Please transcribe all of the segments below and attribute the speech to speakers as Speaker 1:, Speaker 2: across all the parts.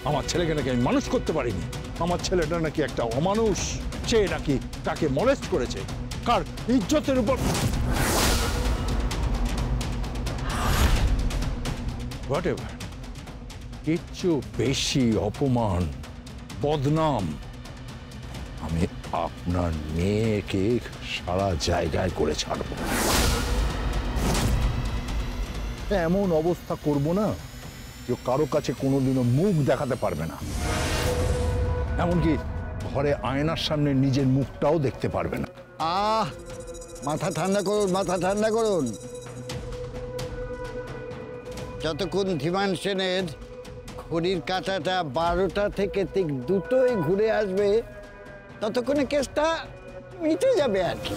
Speaker 1: আমার ছেলেকে নাকি আমি মানুষ করতে পারিনি, আমার ছেলেটা নাকি একটা অমানুষ, সে নাকি তাকে মলেস্ট করেছে, কার ইজ্জতের উপর। হোয়াটএভার, কিচ্ছু বেশি অপমান বদনাম আমি আপনার মেয়েকে সারা জায়গায় করে ছাড়ব। এমন অবস্থা করব না যে কারো কাছে কোনোদিনও মুখ দেখাতে পারবে না, এমনকি ঘরে আয়নার সামনে নিজের মুখটাও দেখতে পারবে না।
Speaker 2: মাথা ঠান্ডা করুন, মাথা ঠান্ডা করুন। যতক্ষণ ধীমান সেনের ঘড়ির কাঁটাটা 12টা থেকে ঠিক 2টোয় ঘুরে আসবে ততক্ষণে কেসটা মিটে যাবে আর কি।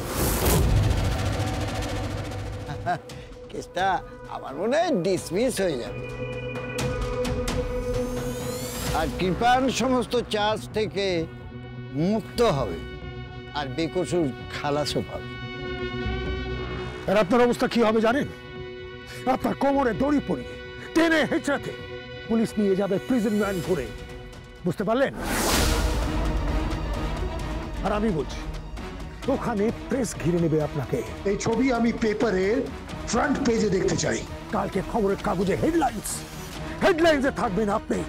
Speaker 2: কেসটা আমার মনে হয় ডিসমিস হয়ে যাবে, আর কৃপান সমস্ত চার্জ থেকে মুক্ত হবে, আর বেকসুর খালাসও পাবে।
Speaker 3: আর আপনার অবস্থা কি হবে জানেন? আপনার কোমরে দড়ি পরিয়ে টেনে হেঁচড়াতে পুলিশ নিয়ে যাবে প্রিজন ভ্যান করে, বুঝতে পারলেন? আর আমি বলছি ওখানে প্রেস ঘিরে নেবে আপনাকে।
Speaker 4: এই ছবি আমি পেপারের ফ্রন্ট পেজে দেখতে চাই।
Speaker 3: কালকে খবরের কাগজে হেডলাইন্সে থাকবেন আপনি।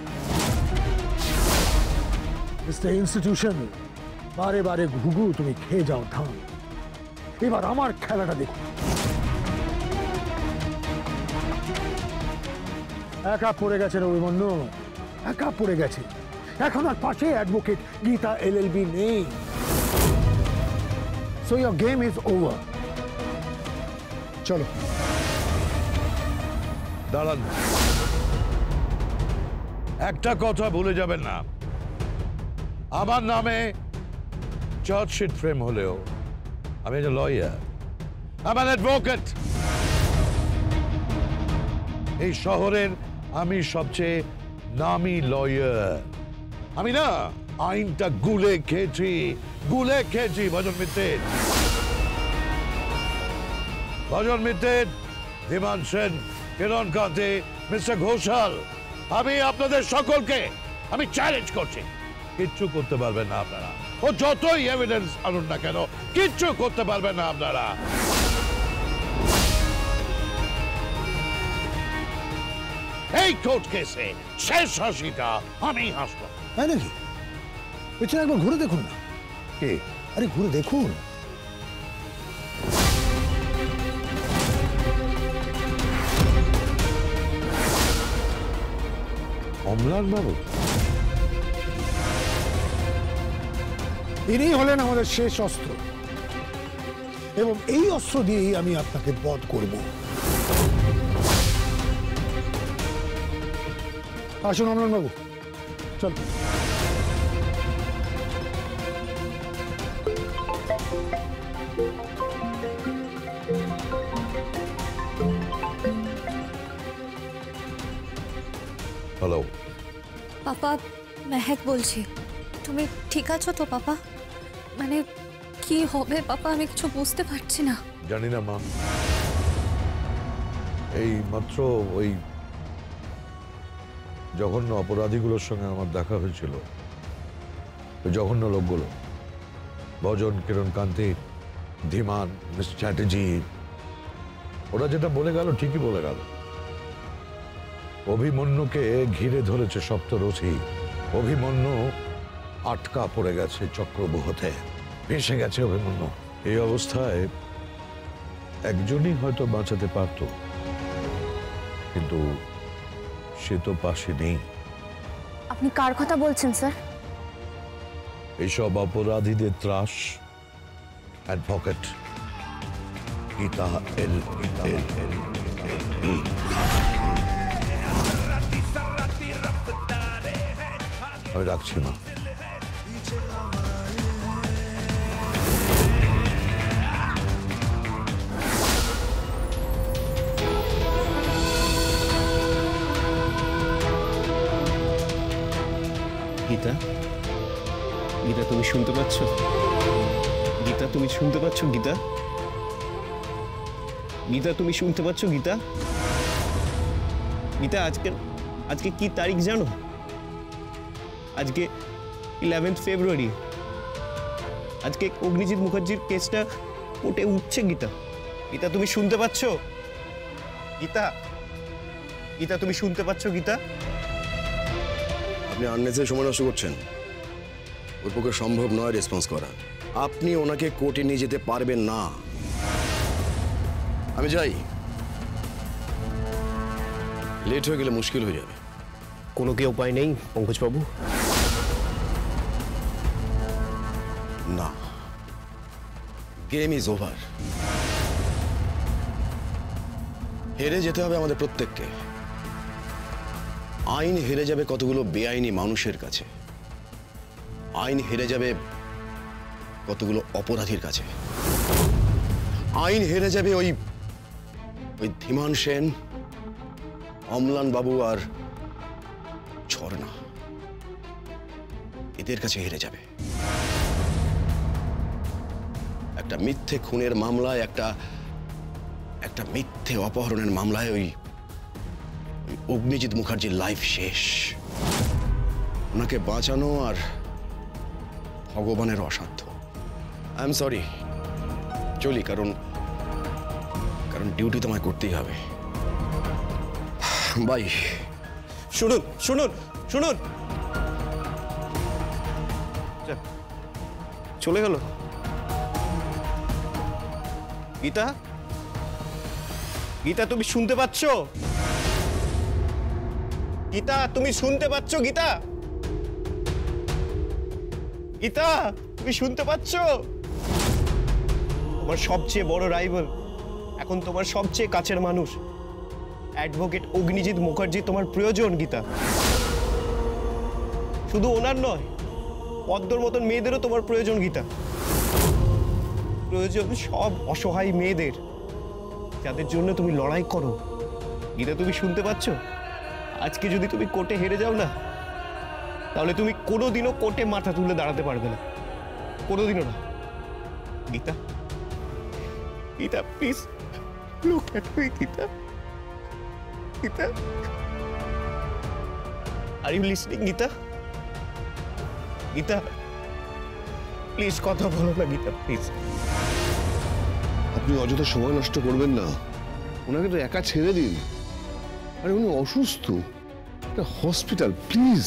Speaker 3: মিস্টার ইনস্টিটিউশন, বারে বারে ঘুঘু তুমি খেয়ে যাও ধান, এবার আমার খেলাটা দেখুন। একা পড়ে গেছেন অভিমন্যু, একা পড়ে গেছে। এখন আর পাশে অ্যাডভোকেট গীতা LLB নেই। So your game is over. চলো।
Speaker 5: দাঁড়ান, একটা কথা ভুলে যাবেন না, আমার নামে চার্জশিট ফ্রেম হলেও আমি একটা লয়ার, আমি অ্যাডভোকেট। এই শহরের আমি সবচেয়ে নামি লয়ার। আমি না আইনটা গুলে খেয়েছি ভজন মিত্র, ধীমান সেন, কিরণ কান্তি, মিস্টার ঘোষাল, আমি আপনাদের সকলকে আমি চ্যালেঞ্জ করছি, কিচ্ছু করতে পারবেন না আপনারা। ও যতই এভিডেন্স আনুন না কেন, কিচ্ছু করতে পারবেন না আপনারা। এই কোর্ট কেসে শেষ হাসিটা আমি হাসবো।
Speaker 3: তাই নাকি? পেছনে একবার ঘুরে দেখুন না।
Speaker 1: কে?
Speaker 3: আরে ঘুরে দেখুন।
Speaker 5: অম্লান বাবু,
Speaker 3: ইনি হলেন আমাদের শেষ অস্ত্র, এবং এই অস্ত্র দিয়েই আমি আপনাকে বধ করব। আসুন অমলান বাবু, চল।
Speaker 5: হ্যালো
Speaker 6: পাপা, মেহেক বলছি। তুমি ঠিক আছো তো পাপা? মানে কি হবে পাপা, আমি কিছু বুঝতে পারছি না।
Speaker 5: জানি না মা, এই মাত্র ওই জঘন্য অপরাধীগুলোর সঙ্গে আমার দেখা হয়েছিল। ওই জঘন্য লোকগুলো, ভজন, কিরণ কান্তি, ধীমান, মিস চ্যাটার্জি, ওরা যেটা বলে গেল ঠিকই বলে গেল। অভিমন্যুকে ঘিরে ধরেছে সপ্তরথী। অভিমন্যু আটকা পড়ে গেছে চক্রব্যূহতে, ভেসে গেছে অভিমন্যু। এই অবস্থায় একজনই হয়তো বাঁচাতে পারত, কিন্তু সে তো পাশে নেই।
Speaker 6: আপনি কার কথা বলছেন স্যার?
Speaker 5: এইসব অপরাধীদের ত্রাস অ্যাডভোকেট গীতা LLB। আমি রাখছি না।
Speaker 7: গীতা, গীতা তুমি শুনতে পাচ্ছ? গীতা তুমি শুনতে পাচ্ছ? গীতা, গীতা তুমি শুনতে পাচ্ছ? গীতা, গীতা আজকে কি তারিখ জানো? আজকে 11th ফেব্রুয়ারি, আজকে অগ্নিজিৎ মুখার্জির কেসটা কোর্টে উঠছে। গীতা, গীতা তুমি শুনতে পাচ্ছ? গীতা, গীতা তুমি শুনতে পাচ্ছ? গীতা,
Speaker 8: আপনি আননেসেসারি সময় নষ্ট করছেন। ওর পক্ষে সম্ভব নয় রেসপন্স করা। আপনি ওনাকে কোর্টে নিয়ে যেতে পারবেন না। আমি যাই, লেট হয়ে গেলে মুশকিল হয়ে যাবে।
Speaker 7: কোনো কি উপায় নেই পঙ্কজবাবু?
Speaker 8: না, গেম ইজ ওভার। হেরে যেতে হবে আমাদের প্রত্যেককে। আইন হেরে যাবে কতগুলো বেআইনি মানুষের কাছে, আইন হেরে যাবে কতগুলো অপরাধীর কাছে, আইন হেরে যাবে ওই ধীমান সেন, অম্লান বাবু আর ঝর্ণা, এদের কাছে হেরে যাবে। একটা মিথ্যে খুনের মামলায়, একটা মিথ্যে অপহরণের মামলায় ওই অগ্নিজিৎ মুখার্জির লাইফ শেষ। ওনাকে বাঁচানো আর ভগবানের অসাধ্য। আই এম সরি, চলি, কারণ ডিউটি তোমায় করতেই হবে। বাই।
Speaker 7: শুনুন শুনুন শুনুন, চলে গেল। গীতা, গীতা তুমি শুনতে পাচ্ছ? গীতা তুমি শুনতে পাচ্ছ? গীতা, গীতা তুমি শুনতে পাচ্ছ? তোমার সবচেয়ে বড় রাইভাল, এখন তোমার সবচেয়ে কাছের মানুষ অ্যাডভোকেট অগ্নিজিৎ মুখার্জি তোমার প্রয়োজন। গীতা, শুধু ওনার নয়, পদ্মর মতন মেয়েদেরও তোমার প্রয়োজন। গীতা, প্রয়োজন সব অসহায় মেয়েদের, যাদের জন্য তুমি লড়াই করো। গীতা তুমি শুনতে পাচ্ছ? আজকে যদি তুমি কোর্টে হেরে যাও না, তাহলে তুমি কোনোদিনও কোর্টে মাথা তুলে দাঁড়াতে পারবে না, কোনোদিনও না। Gita, Gita please look at me. Gita, Gita, are you listening? Gita, Gita please কথা বলো না। গীতা প্লিজ।
Speaker 9: আপনি অযথা সময় নষ্ট করবেন না, ওনাকে তো একা ছেড়ে দিন। আরে উনি অসুস্থ, একটা hospital. Please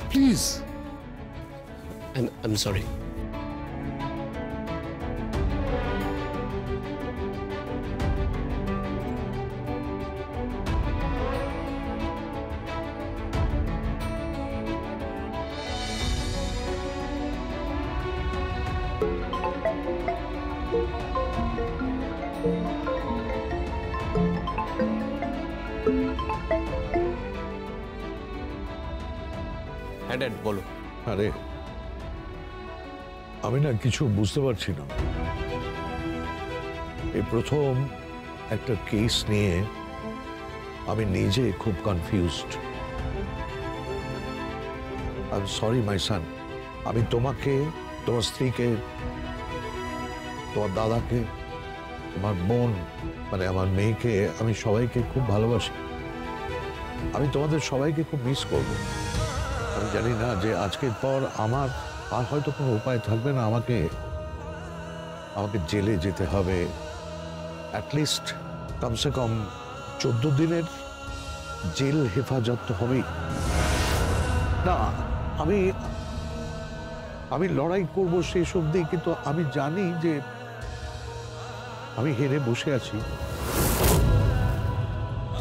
Speaker 9: please.
Speaker 7: I'm sorry. হ্যাঁ ড্যাড, বলো।
Speaker 5: আরে আমি না কিছু বুঝতে পারছি না। এই প্রথম একটা কেস নিয়ে আমি নিজে খুব confused. I am sorry my son. আমি তোমাকে, তোমার স্ত্রীকে, তোমার দাদাকে, তোমার বোন, মানে আমার মেয়েকে, আমি সবাইকে খুব ভালোবাসি। আমি তোমাদের সবাইকে খুব মিস করব। আমি জানি না যে আজকের পর আমার আর হয়তো কোনো উপায় থাকবে না, আমাকে জেলে যেতে হবে। অ্যাটলিস্ট কমসে কম 14 দিনের জেল হেফাজত তো হবেই। না, আমি লড়াই করব শেষ অবধি, কিন্তু আমি জানি যে আমি হেরে বসে আছি।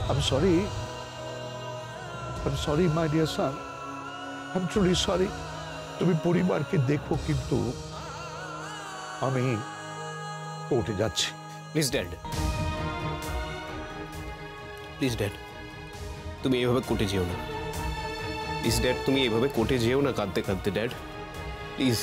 Speaker 5: I'm sorry my dear son. I'm truly sorry. তুমি পরিবারকে দেখো, কিন্তু আমি কোর্টে যাচ্ছি।
Speaker 7: প্লিজ ড্যাড, প্লিজ ড্যাড, তুমি এইভাবে কোর্টে যেও না। প্লিজ ড্যাড, তুমি এইভাবে কোর্টে যেও না কাঁদতে কাঁদতে। Dad please.